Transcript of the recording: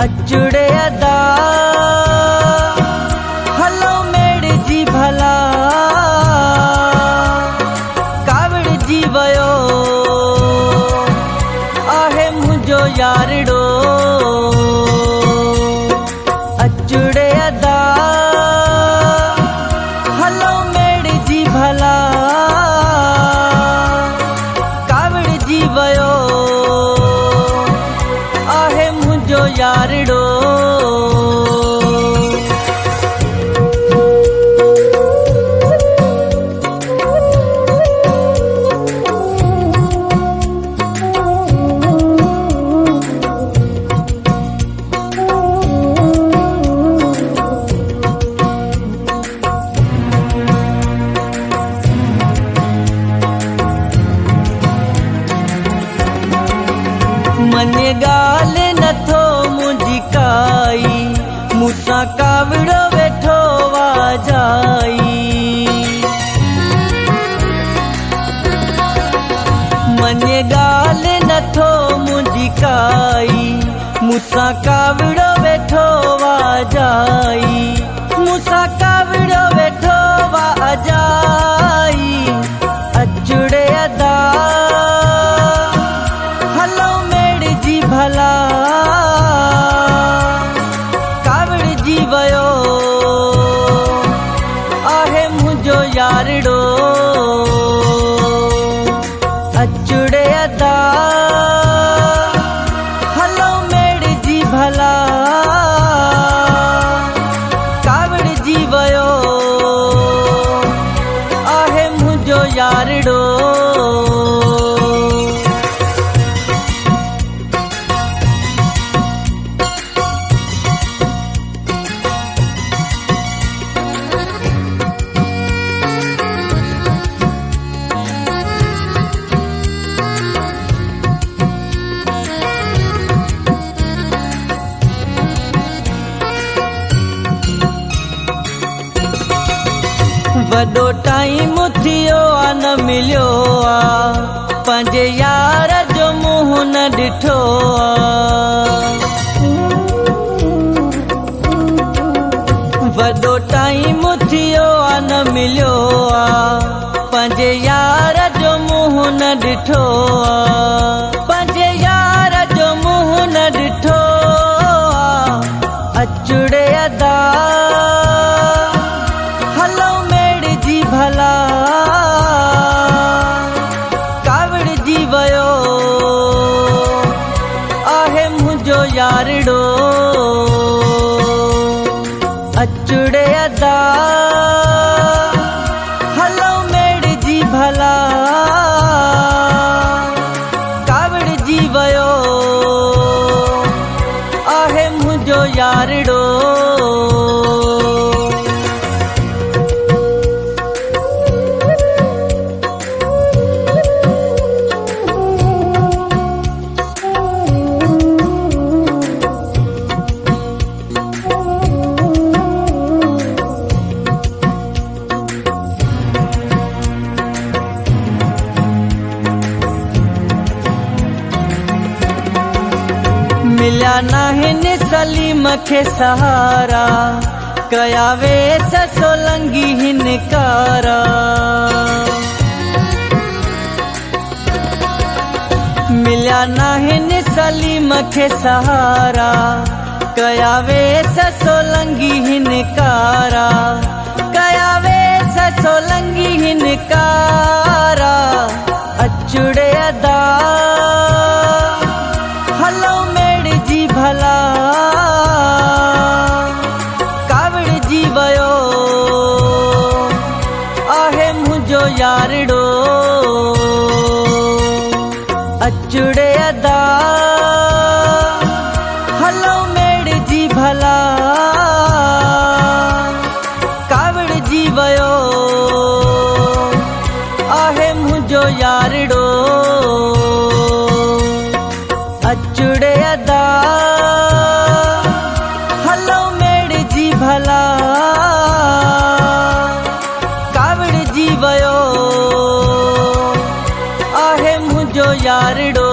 अचुड़े अदा हलो मेड़ जी भला कावड़ जी वयो आहे मुझो यारड़ो अचुड़े अदा हलो मेड़ जी भला कावड़ जी वयो आहे मुझो यारड़ो मन गाल नथो मुझी काई मूसा कावड़ो वेठो वाजाई मन गाल नथो मुझी काई मूसा कावड़ो वेठो वाजाई मूसा कावड़ो वेठो वाजाई अचुड़े अदा हलो जी भला कावड़ जी वयो आहे मुझो यारड़ो अचुड़े अदा हलो मेड़ जी भला कावड़ जी वयो आहे मुझो यारड़ो वडो टाइम थियो आ न मिलियो आ पंहिंजे यार जो मुंहुं न ॾिठो आ वडो टाइम थियो आ न मिलियो आ पंहिंजे यार जो मुंहुं न ॾिठो आ पंहिंजे यार जो मुंहुं न ॾिठो आ अचुड़े अदा हलो भला कावड़ जी वयो आहे मुझो यारड़ो अचुड़े अदा हलो मेड़ जी भला कावड़ जी वयो आहे मुझो यारड़ो मिलिया नाहिन सलीम खे सहारा कया वे सोलंगी हिनकारा मिलिया नाहिन सलीम खे सहारा कया वे सोलंगी हिनकारा कया वे सोलंगी हिनकारा अचुड़े अदा हलो मेड़ जी भला कावड़ जी वयो आहे मुझो यारड़ो अचुड़े अदा हलो मेड़ जी भला कावड़ जी वयो आहे मुझो यारड़ो अचुड़े अदा हलो मेड़ जी भला कावड़ जी वयो आहे मुझो यारड़ो।